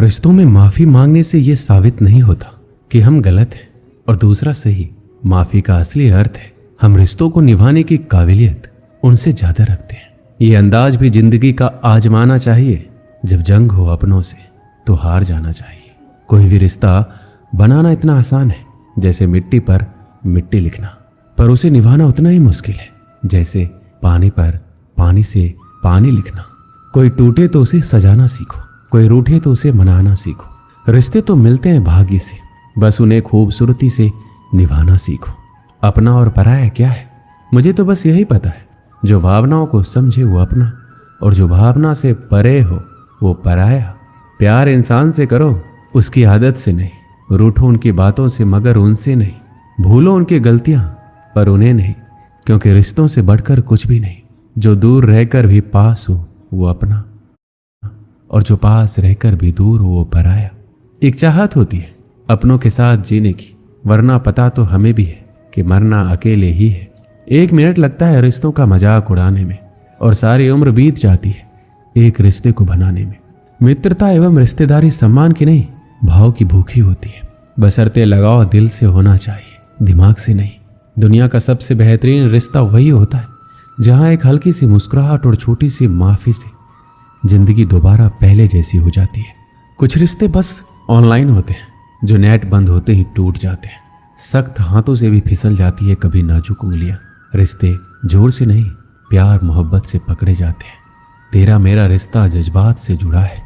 रिश्तों में माफी मांगने से यह साबित नहीं होता कि हम गलत हैं और दूसरा सही। माफी का असली अर्थ है हम रिश्तों को निभाने की काबिलियत उनसे ज्यादा रखते हैं। ये अंदाज भी जिंदगी का आजमाना चाहिए। जब जंग हो अपनों से तो हार जाना चाहिए। कोई भी रिश्ता बनाना इतना आसान है जैसे मिट्टी पर मिट्टी लिखना, पर उसे निभाना उतना ही मुश्किल है जैसे पानी पर पानी से पानी लिखना। कोई टूटे तो उसे सजाना सीखो, कोई रूठे तो उसे मनाना सीखो। रिश्ते तो मिलते हैं भाग्य से, बस उन्हें खूबसूरती से निभाना सीखो। अपना और पराया क्या है? मुझे तो बस यही पता है, जो भावनाओं को समझे वो अपना, और जो भावना से परे हो वो पराया। प्यार इंसान से करो, उसकी आदत से नहीं। रूठो उनकी बातों से मगर उनसे नहीं। भूलो उनकी गलतियां पर उन्हें नहीं, क्योंकि रिश्तों से बढ़कर कुछ भी नहीं। जो दूर रहकर भी पास हो वो अपना, और जो पास रहकर भी दूर हो वो पराया। एक चाहत होती है अपनों के साथ जीने की, वरना पता तो हमें भी है कि मरना अकेले ही है। 1 मिनट लगता है रिश्तों का मजाक उड़ाने में, और सारी उम्र बीत जाती है एक रिश्ते को बनाने में। मित्रता एवं रिश्तेदारी सम्मान की नहीं, भाव की भूखी होती है। बशर्ते लगाव दिल से होना चाहिए, दिमाग से नहीं। दुनिया का सबसे बेहतरीन रिश्ता वही होता है जहां एक हल्की सी मुस्कुराहट और छोटी सी माफी से जिंदगी दोबारा पहले जैसी हो जाती है। कुछ रिश्ते बस ऑनलाइन होते हैं, जो नेट बंद होते ही टूट जाते हैं। सख्त हाथों से भी फिसल जाती है कभी नाजुक उंगलियां। रिश्ते जोर से नहीं, प्यार मोहब्बत से पकड़े जाते हैं। तेरा मेरा रिश्ता जज्बात से जुड़ा है,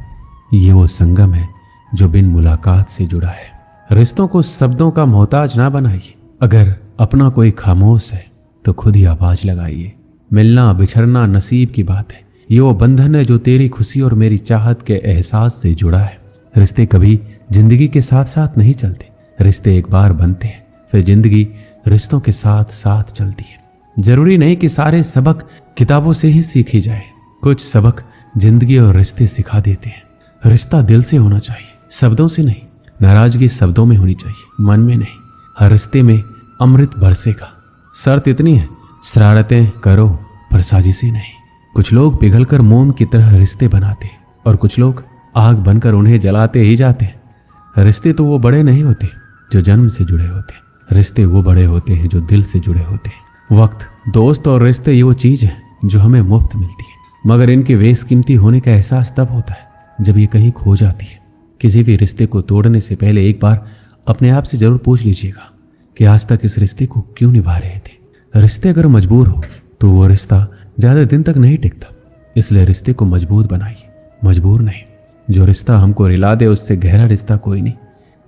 ये वो संगम है जो बिन मुलाकात से जुड़ा है। रिश्तों को शब्दों का मोहताज ना बनाइए। अगर अपना कोई खामोश है तो खुद ही आवाज लगाइए। मिलना बिछड़ना नसीब की बात है, ये वो बंधन है जो तेरी खुशी और मेरी चाहत के एहसास से जुड़ा है। रिश्ते कभी जिंदगी के साथ साथ नहीं चलते, रिश्ते एक बार बनते हैं फिर जिंदगी रिश्तों के साथ साथ चलती है। जरूरी नहीं कि सारे सबक किताबों से ही सीखे जाए, कुछ सबक जिंदगी और रिश्ते सिखा देते हैं। रिश्ता दिल से होना चाहिए, शब्दों से नहीं। नाराजगी शब्दों में होनी चाहिए, मन में नहीं। हर रिश्ते में अमृत बरसेगा। शर्त इतनी है, शरारतें करो पर साजिशें नहीं। कुछ लोग पिघलकर मोम की तरह रिश्ते बनाते हैं और कुछ लोग आग बनकर उन्हें जलाते ही जाते हैं। रिश्ते तो वो बड़े नहीं होते जो जन्म से जुड़े होते हैं, रिश्ते वो बड़े होते हैं जो दिल से जुड़े होते हैं। वक्त, दोस्त और रिश्ते ये वो चीज है जो हमें मुफ्त मिलती है, मगर इनके बेशकीमती होने का एहसास तब होता है जब ये कहीं खो जाती है। किसी भी रिश्ते को तोड़ने से पहले एक बार अपने आप से जरूर पूछ लीजिएगा कि आज तक इस रिश्ते को क्यों निभा रहे थे। रिश्ते अगर मजबूर हो तो वो रिश्ता ज्यादा दिन तक नहीं टिकता, इसलिए रिश्ते को मजबूत बनाइए, मजबूर नहीं। जो रिश्ता हमको रिला दे उससे गहरा रिश्ता कोई नहीं।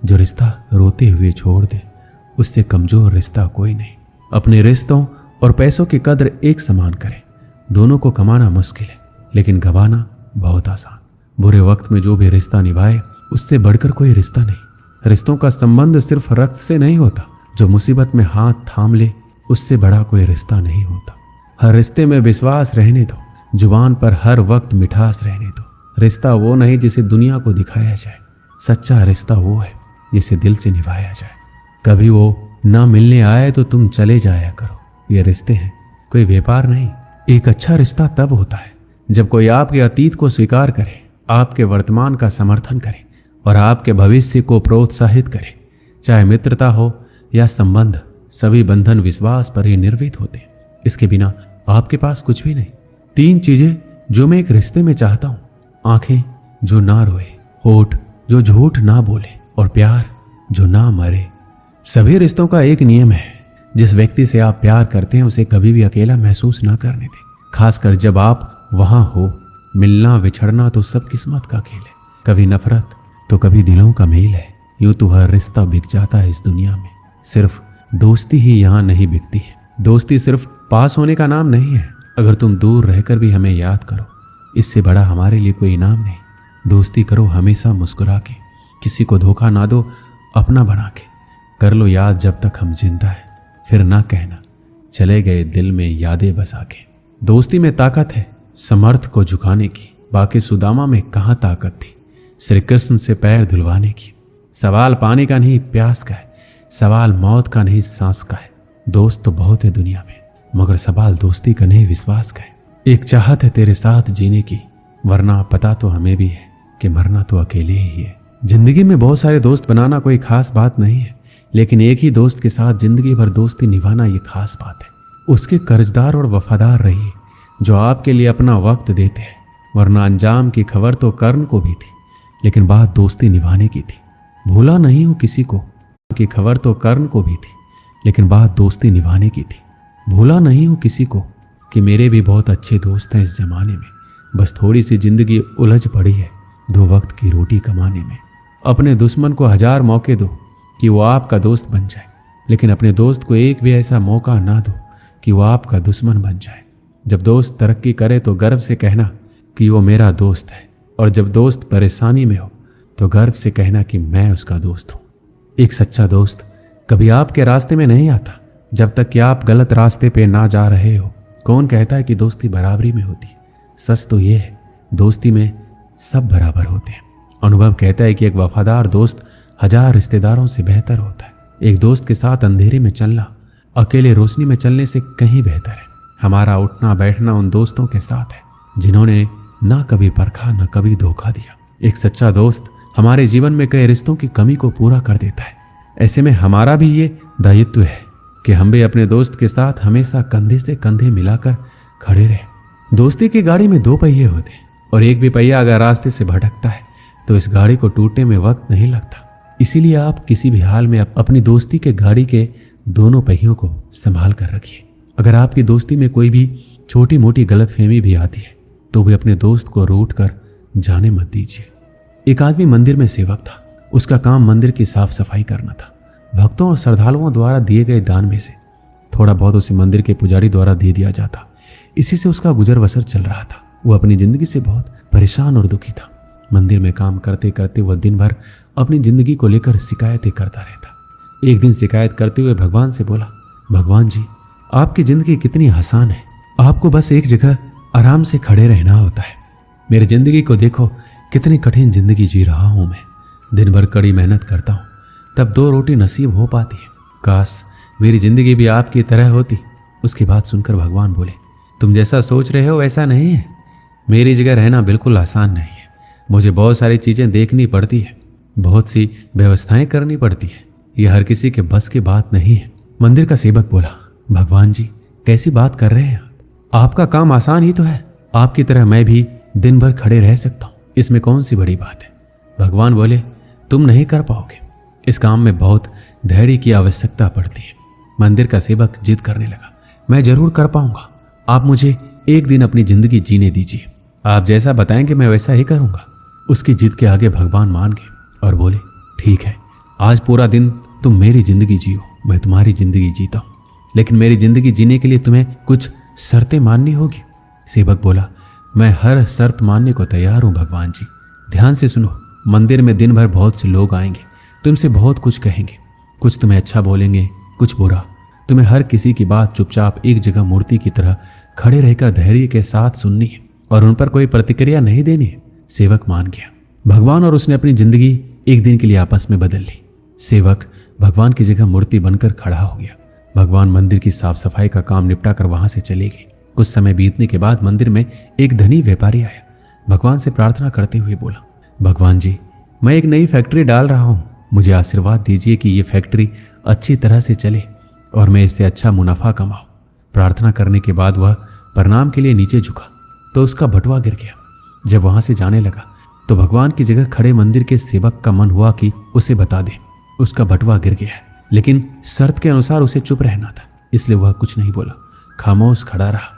जो रिश्ता रोते हुए छोड़ दे उससे कमजोर रिश्ता कोई नहीं। अपने रिश्तों और पैसों की कद्र एक समान करें। दोनों को कमाना मुश्किल है लेकिन गंवाना बहुत आसान। बुरे वक्त में जो भी रिश्ता निभाए उससे बढ़कर कोई रिश्ता नहीं। रिश्तों का संबंध सिर्फ रक्त से नहीं होता, जो मुसीबत में हाथ थाम ले उससे बड़ा कोई रिश्ता नहीं होता। हर रिश्ते में विश्वास रहने दो, जुबान पर हर वक्त मिठास रहने दो। रिश्ता वो नहीं जिसे दुनिया को दिखाया जाए, सच्चा रिश्ता वो है जिसे दिल से निभाया जाए। कभी वो ना मिलने आए तो तुम चले जाया करो, ये रिश्ते हैं कोई व्यापार नहीं। एक अच्छा रिश्ता तब होता है जब कोई आपके अतीत को स्वीकार करे, आपके वर्तमान का समर्थन करे और आपके भविष्य को प्रोत्साहित करे। चाहे मित्रता हो या संबंध, सभी बंधन विश्वास पर ही निर्मित होते हैं। इसके बिना आपके पास कुछ भी नहीं। 3 चीजें जो मैं एक रिश्ते में चाहता हूं: आंखें जो ना रोए, होठ जो झूठ ना बोले और प्यार जो ना मरे। सभी रिश्तों का एक नियम है, जिस व्यक्ति से आप प्यार करते हैं उसे कभी भी अकेला महसूस ना करने दें, खासकर जब आप वहां हो। मिलना बिछड़ना तो सब किस्मत का खेल है, कभी नफरत तो कभी दिलों का मेल है। यूं तो हर रिश्ता बिक जाता है इस दुनिया में, सिर्फ दोस्ती ही यहाँ नहीं बिकती है। दोस्ती सिर्फ पास होने का नाम नहीं है। अगर तुम दूर रहकर भी हमें याद करो, इससे बड़ा हमारे लिए कोई इनाम नहीं। दोस्ती करो हमेशा मुस्कुरा के, किसी को धोखा ना दो अपना बना के। कर लो याद जब तक हम जिंदा है, फिर ना कहना चले गए दिल में यादें बसा के। दोस्ती में ताकत है समर्थ को झुकाने की, बाकी सुदामा में कहाँ ताकत थी श्री कृष्ण से पैर धुलवाने की। सवाल पानी का नहीं प्यास का है, सवाल मौत का नहीं सांस का है। दोस्त तो बहुत है दुनिया में, मगर सवाल दोस्ती का नहीं विश्वास का है। एक चाहत है तेरे साथ जीने की, वरना पता तो हमें भी है कि मरना तो अकेले ही है। जिंदगी में बहुत सारे दोस्त बनाना कोई खास बात नहीं है, लेकिन एक ही दोस्त के साथ जिंदगी भर दोस्ती निभाना ये खास बात है। उसके कर्जदार और वफादार रहिए जो आपके लिए अपना वक्त देते हैं, वरना अंजाम की खबर तो कर्ण को भी थी, लेकिन बात दोस्ती निभाने की थी। भूला नहीं हूं किसी को की खबर तो कर्ण को भी थी, लेकिन बात दोस्ती निभाने की थी। भूला नहीं हूं किसी को कि मेरे भी बहुत अच्छे दोस्त हैं इस जमाने में, बस थोड़ी सी जिंदगी उलझ पड़ी है 2 वक्त की रोटी कमाने में। अपने दुश्मन को 1000 मौके दो कि वो आपका दोस्त बन जाए, लेकिन अपने दोस्त को एक भी ऐसा मौका ना दो कि वो आपका दुश्मन बन जाए। जब दोस्त तरक्की करे तो गर्व से कहना कि वो मेरा दोस्त है, और जब दोस्त परेशानी में हो तो गर्व से कहना कि मैं उसका दोस्त हूँ। एक सच्चा दोस्त कभी आपके रास्ते में नहीं आता जब तक कि आप गलत रास्ते पे ना जा रहे हो। कौन कहता है कि दोस्ती बराबरी में होती है? सच तो ये है, दोस्ती में सब बराबर होते हैं। अनुभव कहता है कि एक वफादार दोस्त 1000 रिश्तेदारों से बेहतर होता है। एक दोस्त के साथ अंधेरे में चलना अकेले रोशनी में चलने से कहीं बेहतर है। हमारा उठना बैठना उन दोस्तों के साथ है जिन्होंने ना कभी परखा ना कभी धोखा दिया। एक सच्चा दोस्त हमारे जीवन में कई रिश्तों की कमी को पूरा कर देता है। ऐसे में हमारा भी ये दायित्व है कि हम भी अपने दोस्त के साथ हमेशा कंधे से कंधे मिलाकर खड़े रहें। दोस्ती की गाड़ी में 2 पहिए होते हैं, और एक भी पहिया अगर रास्ते से भटकता है तो इस गाड़ी को टूटने में वक्त नहीं लगता। इसीलिए आप किसी भी हाल में अपनी दोस्ती के गाड़ी के दोनों पहियों को संभाल कर रखिए। अगर आपकी दोस्ती में कोई भी छोटी मोटी गलतफहमी भी आती है तो भी अपने दोस्त को रूठ कर जाने मत दीजिए। एक आदमी मंदिर में सेवक था। उसका काम मंदिर की साफ सफाई करना था। भक्तों और श्रद्धालुओं द्वारा दिए गए दान में से थोड़ा बहुत उसे मंदिर के पुजारी द्वारा दे दिया जाता। इसी से उसका गुजर बसर चल रहा था। वो अपनी जिंदगी से बहुत परेशान और दुखी था। मंदिर में काम करते करते वह दिन भर अपनी जिंदगी को लेकर शिकायतें करता रहता। एक दिन शिकायत करते हुए भगवान से बोला, भगवान जी, आपकी जिंदगी कितनी आसान है, आपको बस एक जगह आराम से खड़े रहना होता है। मेरी जिंदगी को देखो, कितनी कठिन जिंदगी जी रहा हूं मैं। दिन भर कड़ी मेहनत करता हूं, तब 2 रोटी नसीब हो पाती है। काश मेरी जिंदगी भी आपकी तरह होती। उसकी बात सुनकर भगवान बोले, तुम जैसा सोच रहे हो वैसा नहीं है। मेरी जगह रहना बिल्कुल आसान नहीं है। मुझे बहुत सारी चीजें देखनी पड़ती है, बहुत सी व्यवस्थाएं करनी पड़ती है। यह हर किसी के बस की बात नहीं है। मंदिर का सेवक बोला, भगवान जी, कैसी बात कर रहे हैं आप? आपका काम आसान ही तो है। आपकी तरह मैं भी दिन भर खड़े रह सकता हूं, इसमें कौन सी बड़ी बात है? भगवान बोले, तुम नहीं कर पाओगे। इस काम में बहुत धैर्य की आवश्यकता पड़ती है। मंदिर का सेवक जिद करने लगा, मैं जरूर कर पाऊंगा। आप मुझे एक दिन अपनी जिंदगी जीने दीजिए। आप जैसा बताएंगे मैं वैसा ही करूंगा। उसकी जिद के आगे भगवान मान गए और बोले, ठीक है, आज पूरा दिन तुम मेरी जिंदगी जियो, मैं तुम्हारी जिंदगी जीता हूं, लेकिन मेरी जिंदगी जीने के लिए तुम्हें कुछ शर्तें माननी होगी। सेवक बोला, मैं हर शर्त मानने को तैयार हूं भगवान जी। ध्यान से सुनो, मंदिर में दिन भर बहुत से लोग आएंगे, तुमसे बहुत कुछ कहेंगे। कुछ तुम्हें अच्छा बोलेंगे, कुछ बुरा। तुम्हें हर किसी की बात चुपचाप एक जगह मूर्ति की तरह खड़े रहकर धैर्य के साथ सुननी है और उन पर कोई प्रतिक्रिया नहीं देनी है। सेवक मान गया। भगवान और उसने अपनी जिंदगी एक दिन के लिए आपस में बदल ली। सेवक भगवान की जगह मूर्ति बनकर खड़ा हो गया। भगवान मंदिर की साफ सफाई का काम निपटा कर वहां से चले गए। कुछ समय बीतने के बाद मंदिर में एक धनी व्यापारी आया। भगवान से प्रार्थना करते हुए बोला, भगवान जी, मैं एक नई फैक्ट्री डाल रहा हूं, मुझे आशीर्वाद दीजिए कि ये फैक्ट्री अच्छी तरह से चले और मैं इससे अच्छा मुनाफा कमाऊं। प्रार्थना करने के बाद वह प्रणाम के लिए नीचे झुका तो उसका बटुआ गिर गया। जब वहां से जाने लगा तो भगवान की जगह खड़े मंदिर के सेवक का मन हुआ कि उसे बता दे उसका बटुआ गिर गया है, लेकिन शर्त के अनुसार उसे चुप रहना था, इसलिए वह कुछ नहीं बोला, खामोश खड़ा रहा।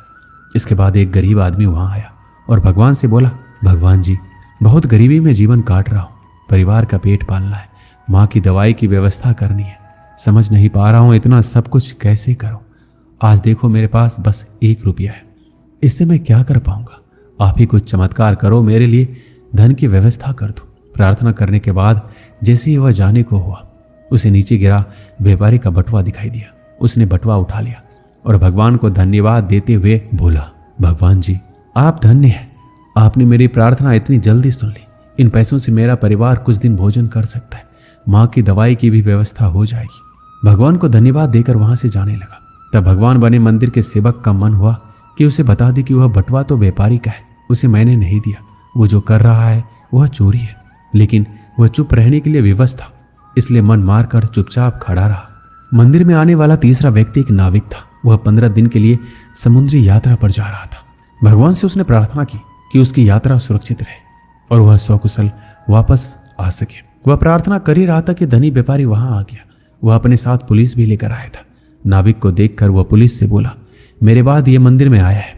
इसके बाद एक गरीब आदमी वहां आया और भगवान से बोला, भगवान जी, बहुत गरीबी में जीवन काट रहा हूं, परिवार का पेट पालना है, माँ की दवाई की व्यवस्था करनी है, समझ नहीं पा रहा हूं इतना सब कुछ कैसे करूं। आज देखो मेरे पास बस 1 रुपया है, इससे मैं क्या कर पाऊंगा? आप ही कुछ चमत्कार करो, मेरे लिए धन की व्यवस्था कर दो। प्रार्थना करने के बाद जैसे ही वह जाने को हुआ, उसे नीचे गिरा व्यापारी का बटुआ दिखाई दिया। उसने बटुआ उठा लिया और भगवान को धन्यवाद देते हुए बोला, भगवान जी, आप धन्य हैं, आपने मेरी प्रार्थना इतनी जल्दी सुन ली। इन पैसों से मेरा परिवार कुछ दिन भोजन कर सकता है, माँ की दवाई की भी व्यवस्था हो जाएगी। भगवान को धन्यवाद देकर वहां से जाने लगा। तब भगवान बने मंदिर के सेवक का मन हुआ कि उसे बता दे कि वह बटुआ तो व्यापारी का है, उसे मैंने नहीं दिया, वो जो कर रहा है वह चोरी है, लेकिन वह चुप रहने के लिए विवश था, इसलिए मन मारकर चुपचाप खड़ा रहा। मंदिर में आने वाला तीसरा व्यक्ति एक नाविक था। वह 15 दिन के लिए समुद्री यात्रा पर जा रहा था। भगवान से उसने प्रार्थना की कि उसकी यात्रा सुरक्षित रहे और वह सकुशल वापस आ सके। वह प्रार्थना कर ही रहा था कि धनी व्यापारी वहां आ गया। वह अपने साथ पुलिस भी लेकर आया था। नाविक को देखकर वह पुलिस से बोला, मेरे बाद ये मंदिर में आया है,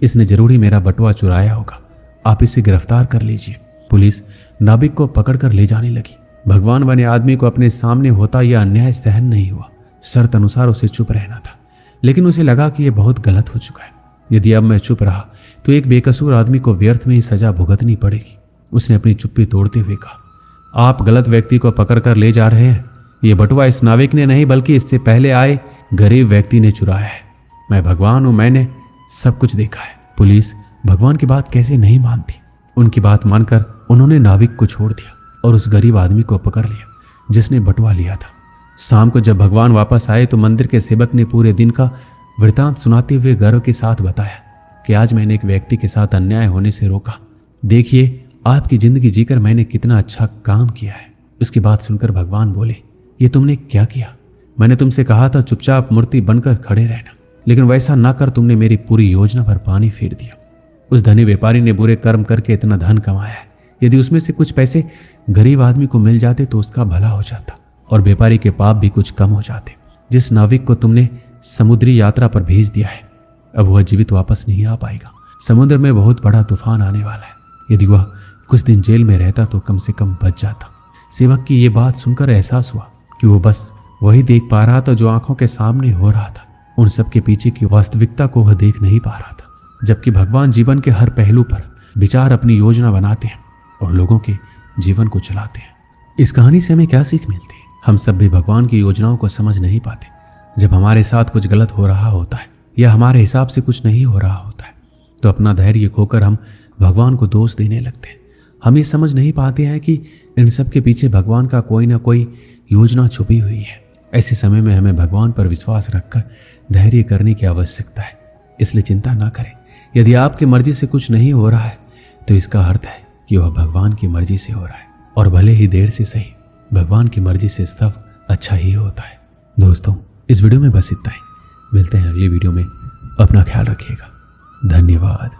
इसने जरूर ही मेरा बटुआ चुराया होगा, आप इसे गिरफ्तार कर लीजिए। पुलिस नाविक को पकड़कर ले जाने लगी। भगवान बने आदमी को अपने सामने होता यह अन्याय सहन नहीं हुआ। शर्त अनुसार उसे चुप रहना था, लेकिन उसे लगा कि यह बहुत गलत हो चुका है। यदि अब मैं चुप रहा तो एक बेकसूर आदमी को व्यर्थ में ही सजा भुगतनी पड़ेगी। उसने अपनी चुप्पी तोड़ते हुए कहा, आप गलत व्यक्ति को पकड़कर ले जा रहे हैं। यह बटुआ इस नाविक ने नहीं बल्कि इससे पहले आए गरीब व्यक्ति ने चुराया है। मैं भगवान हूं, मैंने सब कुछ देखा है। पुलिस भगवान की बात कैसे नहीं मानती। उनकी बात मानकर उन्होंने नाविक को छोड़ दिया और उस गरीब आदमी को पकड़ लिया जिसने बटुआ लिया था। शाम को जब भगवान वापस आए तो मंदिर के सेवक ने पूरे दिन का वृतांत सुनाते हुए गर्व के साथ बताया कि आज मैंने एक व्यक्ति के साथ अन्याय होने से रोका। देखिए आपकी जिंदगी जीकर मैंने कितना अच्छा काम किया है। उसकी बात सुनकर भगवान बोले, ये तुमने क्या किया? मैंने तुमसे कहा था चुपचाप मूर्ति बनकर खड़े रहना, लेकिन वैसा ना कर तुमने मेरी पूरी योजना पर पानी फेर दिया। उस धनी व्यापारी ने बुरे कर्म करके इतना धन कमाया है। यदि उसमें से कुछ पैसे गरीब आदमी को मिल जाते तो उसका भला हो जाता और व्यापारी के पाप भी कुछ कम हो जाते। जिस नाविक को तुमने समुद्री यात्रा पर भेज दिया है, अब वह जीवित वापस नहीं आ पाएगा। समुद्र में बहुत बड़ा तूफान आने वाला है। यदि वह कुछ दिन जेल में रहता तो कम से कम बच जाता। सेवक की यह बात सुनकर एहसास हुआ कि वो बस वही देख पा रहा था जो आंखों के सामने हो रहा था। उन सब के पीछे की वास्तविकता को वह देख नहीं पा रहा था। जबकि भगवान जीवन के हर पहलू पर विचार अपनी योजना बनाते हैं और लोगों के जीवन को चलाते हैं। इस कहानी से हमें क्या सीख मिलती है? हम सब भी भगवान की योजनाओं को समझ नहीं पाते। जब हमारे साथ कुछ गलत हो रहा होता है या हमारे हिसाब से कुछ नहीं हो रहा होता है तो अपना धैर्य खोकर हम भगवान को दोष देने लगते हैं। हम ये समझ नहीं पाते हैं कि इन सब के पीछे भगवान का कोई ना कोई योजना छुपी हुई है। ऐसे समय में हमें भगवान पर विश्वास रखकर धैर्य करने की आवश्यकता है। इसलिए चिंता ना करें। यदि आपकी मर्जी से कुछ नहीं हो रहा है तो इसका अर्थ है कि वह भगवान की मर्जी से हो रहा है, और भले ही देर से सही, भगवान की मर्जी से सब अच्छा ही होता है। दोस्तों, इस वीडियो में बस इतना ही। मिलते हैं अगली वीडियो में। अपना ख्याल रखिएगा। धन्यवाद।